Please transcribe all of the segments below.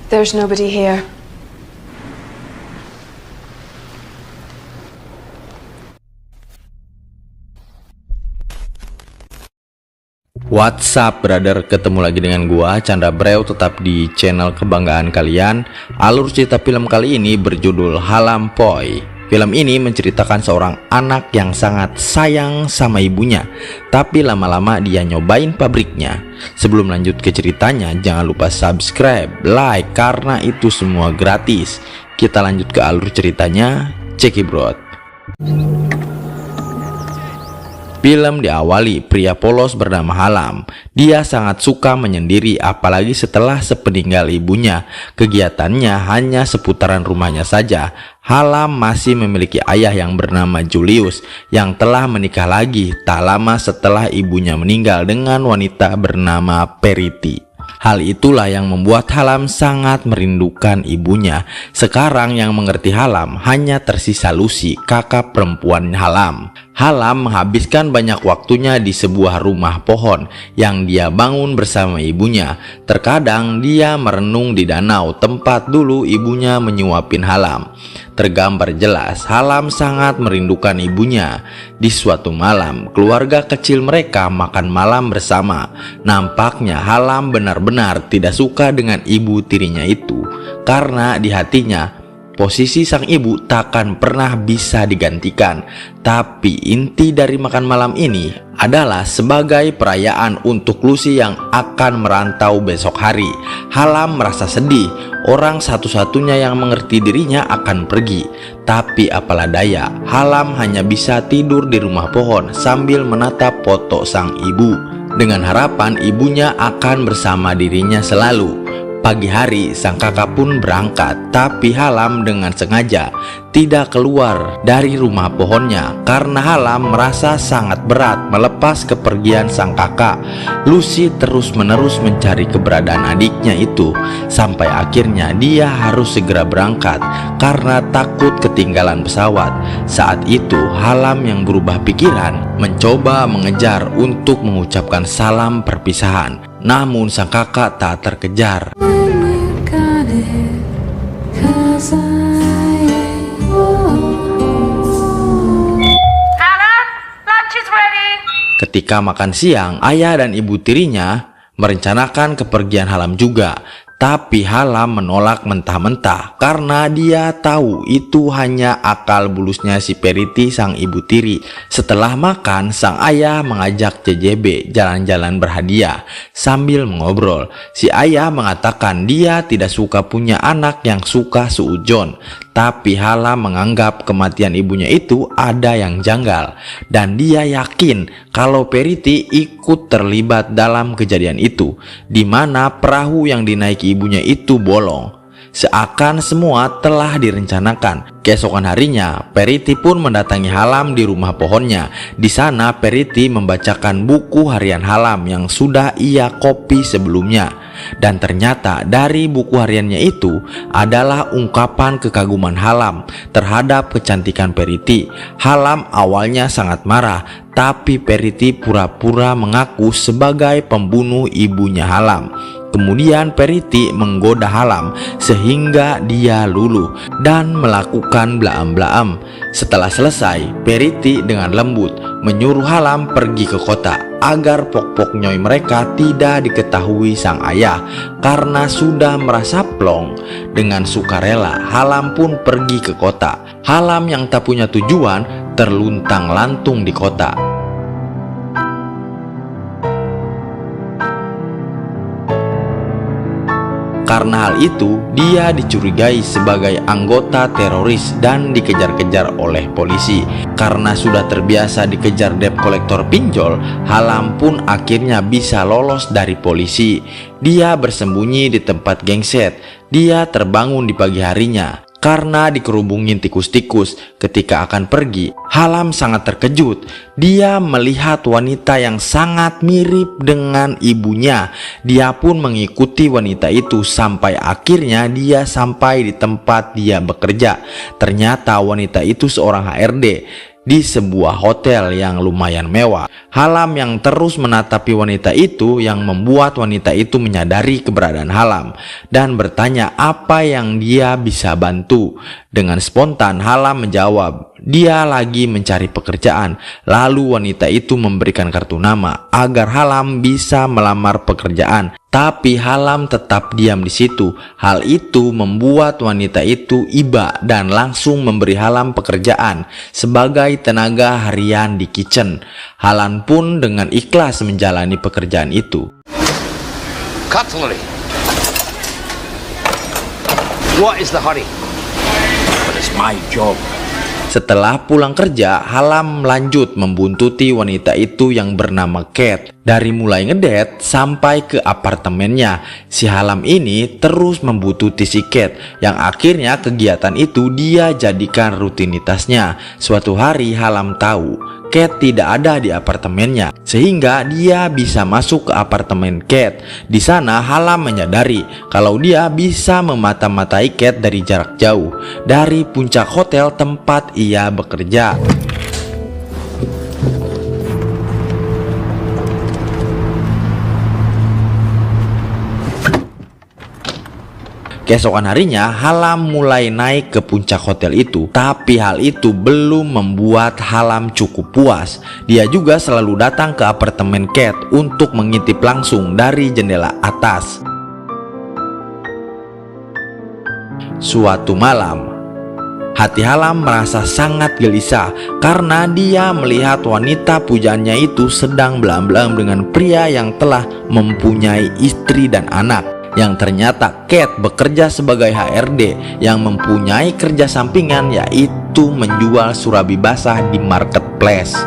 There's nobody here. What's up brother, ketemu lagi dengan gua Chandra Breu, tetap di channel kebanggaan kalian. Alur cerita film kali ini berjudul Halampoi. Film ini menceritakan seorang anak yang sangat sayang sama ibunya, tapi lama-lama dia nyobain pabriknya. Sebelum lanjut ke ceritanya, jangan lupa subscribe, like, karena itu semua gratis. Kita lanjut ke alur ceritanya, cekidot. Film diawali pria polos bernama Halam. Dia sangat suka menyendiri, apalagi setelah sepeninggal ibunya. Kegiatannya hanya seputaran rumahnya saja. Halam masih memiliki ayah yang bernama Julius, yang telah menikah lagi tak lama setelah ibunya meninggal dengan wanita bernama Periti. Hal itulah yang membuat Halam sangat merindukan ibunya. Sekarang yang mengerti Halam hanya tersisa Lucy, kakak perempuan Halam. Halam menghabiskan banyak waktunya di sebuah rumah pohon yang dia bangun bersama ibunya. Terkadang dia merenung di danau tempat dulu ibunya menyuapin Halam. Tergambar jelas Halam sangat merindukan ibunya. Di suatu malam, keluarga kecil mereka makan malam bersama. Nampaknya Halam benar-benar tidak suka dengan ibu tirinya itu, karena di hatinya posisi sang ibu takkan pernah bisa digantikan. Tapi inti dari makan malam ini adalah sebagai perayaan untuk Lucy yang akan merantau besok hari. Halam merasa sedih, orang satu-satunya yang mengerti dirinya akan pergi. Tapi apalah daya, Halam hanya bisa tidur di rumah pohon sambil menatap foto sang ibu, dengan harapan ibunya akan bersama dirinya selalu. Pagi hari sang kakak pun berangkat, tapi Halam dengan sengaja tidak keluar dari rumah pohonnya karena Halam merasa sangat berat melepas kepergian sang kakak. Lucy terus-menerus mencari keberadaan adiknya itu, sampai akhirnya dia harus segera berangkat karena takut ketinggalan pesawat. Saat itu Halam yang berubah pikiran mencoba mengejar untuk mengucapkan salam perpisahan, namun sang kakak tak terkejar. Ketika makan siang, ayah dan ibu tirinya merencanakan kepergian Halam juga. Tapi Halam menolak mentah-mentah karena dia tahu itu hanya akal bulusnya si Periti, sang ibu tiri. Setelah makan, sang ayah mengajak JJB jalan-jalan berhadiah sambil mengobrol. Si ayah mengatakan dia tidak suka punya anak yang suka suujon. Tapi Halam menganggap kematian ibunya itu ada yang janggal, dan dia yakin kalau Periti ikut terlibat dalam kejadian itu, di mana perahu yang dinaiki ibunya itu bolong. Seakan semua telah direncanakan. Keesokan harinya, Periti pun mendatangi Halam di rumah pohonnya. Di sana Periti membacakan buku harian Halam yang sudah ia copy sebelumnya. Dan ternyata dari buku hariannya itu adalah ungkapan kekaguman Halam terhadap kecantikan Periti. Halam awalnya sangat marah, tapi Periti pura-pura mengaku sebagai pembunuh ibunya Halam. Kemudian Periti menggoda Halam sehingga dia luluh dan melakukan blaam-blaam. Setelah selesai, Periti dengan lembut menyuruh Halam pergi ke kota agar pok-pok nyoy mereka tidak diketahui sang ayah. Karena sudah merasa plong, dengan sukarela Halam pun pergi ke kota. Halam yang tak punya tujuan terluntang-lantung di kota. Karena hal itu, dia dicurigai sebagai anggota teroris dan dikejar-kejar oleh polisi. Karena sudah terbiasa dikejar debt kolektor pinjol, Halam pun akhirnya bisa lolos dari polisi. Dia bersembunyi di tempat gengset. Dia terbangun di pagi harinya karena dikerubungin tikus-tikus. Ketika akan pergi, Halam sangat terkejut. Dia melihat wanita yang sangat mirip dengan ibunya. Dia pun mengikuti wanita itu sampai akhirnya dia sampai di tempat dia bekerja. Ternyata wanita itu seorang HRD di sebuah hotel yang lumayan mewah. Halam yang terus menatapi wanita itu yang membuat wanita itu menyadari keberadaan Halam dan bertanya apa yang dia bisa bantu. Dengan spontan Halam menjawab, dia lagi mencari pekerjaan. Lalu wanita itu memberikan kartu nama agar Halam bisa melamar pekerjaan. Tapi Halam tetap diam di situ. Hal itu membuat wanita itu iba dan langsung memberi Halam pekerjaan sebagai tenaga harian di kitchen. Halam pun dengan ikhlas menjalani pekerjaan itu. Cutlery. What is the hurry? But it's my job. Setelah pulang kerja, Halam lanjut membuntuti wanita itu yang bernama Kate. Dari mulai ngedet sampai ke apartemennya, si Halam ini terus membuntuti si Kate, yang akhirnya kegiatan itu dia jadikan rutinitasnya. Suatu hari Halam tahu Kate tidak ada di apartemennya, sehingga dia bisa masuk ke apartemen Kate. Di sana Halam menyadari kalau dia bisa memata-matai Kate dari jarak jauh, dari puncak hotel tempat ia bekerja. Keesokan harinya, Halam mulai naik ke puncak hotel itu. Tapi hal itu belum membuat Halam cukup puas. Dia juga selalu datang ke apartemen Kate untuk mengintip langsung dari jendela atas. Suatu malam, hati Halam merasa sangat gelisah karena dia melihat wanita pujaannya itu sedang belam-belam dengan pria yang telah mempunyai istri dan anak. Yang ternyata Kate bekerja sebagai HRD yang mempunyai kerja sampingan, yaitu menjual surabi basah di marketplace.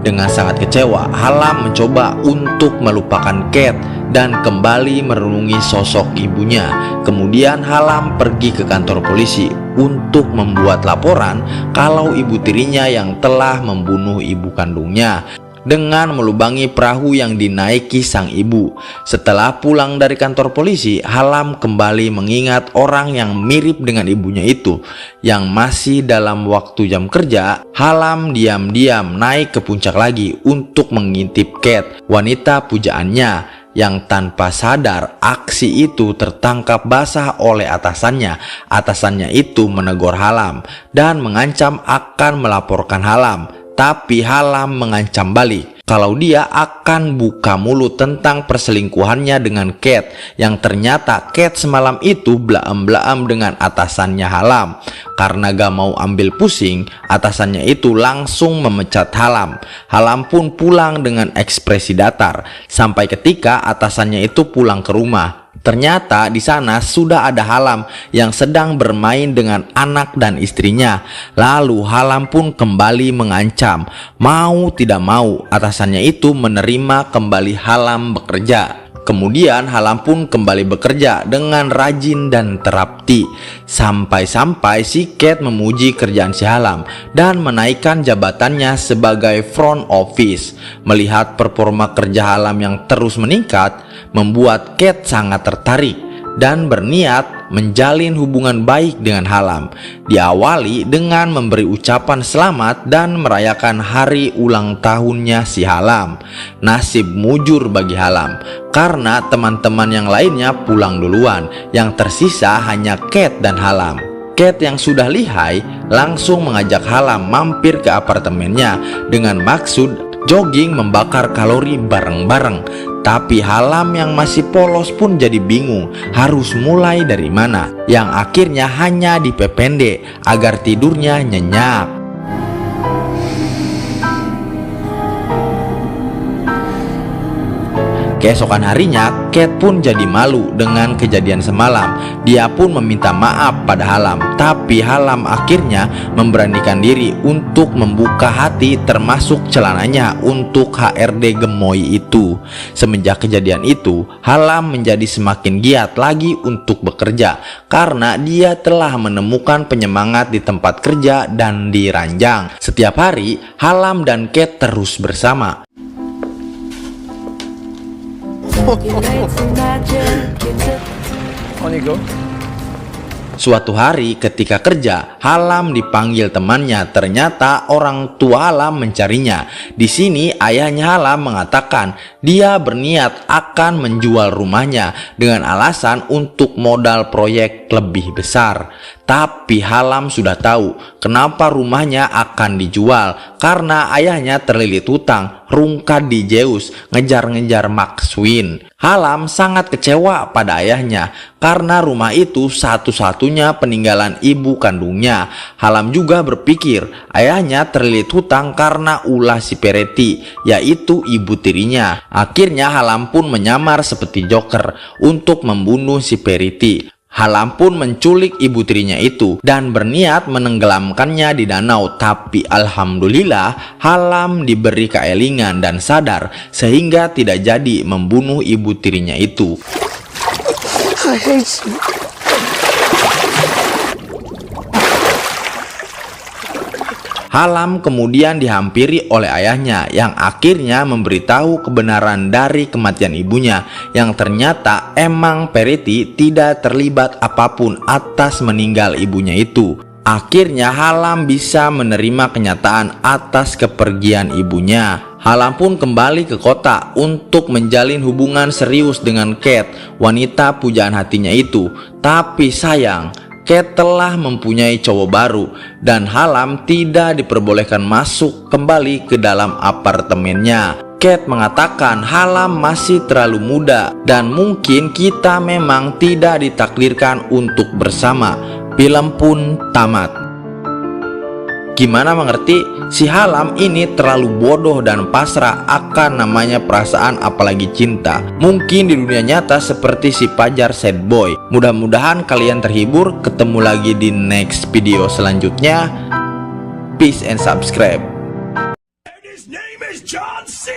Dengan sangat kecewa, Halam mencoba untuk melupakan Kate dan kembali merenungi sosok ibunya. Kemudian Halam pergi ke kantor polisi untuk membuat laporan kalau ibu tirinya yang telah membunuh ibu kandungnya dengan melubangi perahu yang dinaiki sang ibu. Setelah pulang dari kantor polisi, Halam kembali mengingat orang yang mirip dengan ibunya itu. Yang masih dalam waktu jam kerja, Halam diam-diam naik ke puncak lagi untuk mengintip Kate, wanita pujaannya, yang tanpa sadar aksi itu tertangkap basah oleh atasannya. Atasannya itu menegur Halam dan mengancam akan melaporkan Halam. Tapi Halam mengancam balik kalau dia akan buka mulut tentang perselingkuhannya dengan Kate, yang ternyata Kate semalam itu belaam-belaam dengan atasannya Halam. Karena gak mau ambil pusing, atasannya itu langsung memecat Halam. Halam pun pulang dengan ekspresi datar sampai ketika atasannya itu pulang ke rumah. Ternyata di sana sudah ada Halam yang sedang bermain dengan anak dan istrinya. Lalu Halam pun kembali mengancam. Mau tidak mau atasannya itu menerima kembali Halam bekerja. Kemudian Halam pun kembali bekerja dengan rajin dan terapti. Sampai-sampai si Kate memuji kerjaan si Halam dan menaikkan jabatannya sebagai front office. Melihat performa kerja Halam yang terus meningkat, membuat Kate sangat tertarik dan berniat menjalin hubungan baik dengan Halam. Diawali dengan memberi ucapan selamat dan merayakan hari ulang tahunnya si Halam. Nasib mujur bagi Halam karena teman-teman yang lainnya pulang duluan. Yang tersisa hanya Kate dan Halam. Kate yang sudah lihai langsung mengajak Halam mampir ke apartemennya dengan maksud jogging membakar kalori bareng-bareng. Tapi Halam yang masih polos pun jadi bingung harus mulai dari mana, yang akhirnya hanya dipepende agar tidurnya nyenyak. Keesokan harinya, Kate pun jadi malu dengan kejadian semalam. Dia pun meminta maaf pada Halam, tapi Halam akhirnya memberanikan diri untuk membuka hati termasuk celananya untuk HRD gemoy itu. Semenjak kejadian itu, Halam menjadi semakin giat lagi untuk bekerja karena dia telah menemukan penyemangat di tempat kerja dan di ranjang. Setiap hari, Halam dan Kate terus bersama. On you go. Suatu hari ketika kerja, Halam dipanggil temannya. Ternyata orang tua Halam mencarinya. Di sini ayahnya Halam mengatakan dia berniat akan menjual rumahnya dengan alasan untuk modal proyek lebih besar. Tapi Halam sudah tahu kenapa rumahnya akan dijual, karena ayahnya terlilit hutang, rungkat di Zeus, ngejar-ngejar Maxwin. Halam sangat kecewa pada ayahnya karena rumah itu satu-satunya peninggalan ibu kandungnya. Halam juga berpikir ayahnya terlilit hutang karena ulah si Peretti, yaitu ibu tirinya. Akhirnya Halam pun menyamar seperti Joker untuk membunuh si Peretti. Halam pun menculik ibu tirinya itu dan berniat menenggelamkannya di danau. Tapi alhamdulillah Halam diberi keelingan dan sadar sehingga tidak jadi membunuh ibu tirinya itu. I hate you. Halam kemudian dihampiri oleh ayahnya yang akhirnya memberitahu kebenaran dari kematian ibunya, yang ternyata emang Peretti tidak terlibat apapun atas meninggal ibunya itu. Akhirnya Halam bisa menerima kenyataan atas kepergian ibunya. Halam pun kembali ke kota untuk menjalin hubungan serius dengan Kate, wanita pujaan hatinya itu. Tapi sayang, Kate telah mempunyai cowok baru dan Halam tidak diperbolehkan masuk kembali ke dalam apartemennya. Kate mengatakan Halam masih terlalu muda dan mungkin kita memang tidak ditakdirkan untuk bersama. Film pun tamat. Gimana mengerti? Si Halam ini terlalu bodoh dan pasrah akan namanya perasaan apalagi cinta. Mungkin di dunia nyata seperti si Pajar sad boy. Mudah-mudahan kalian terhibur. Ketemu lagi di next video selanjutnya. Peace and subscribe. And his name is John C.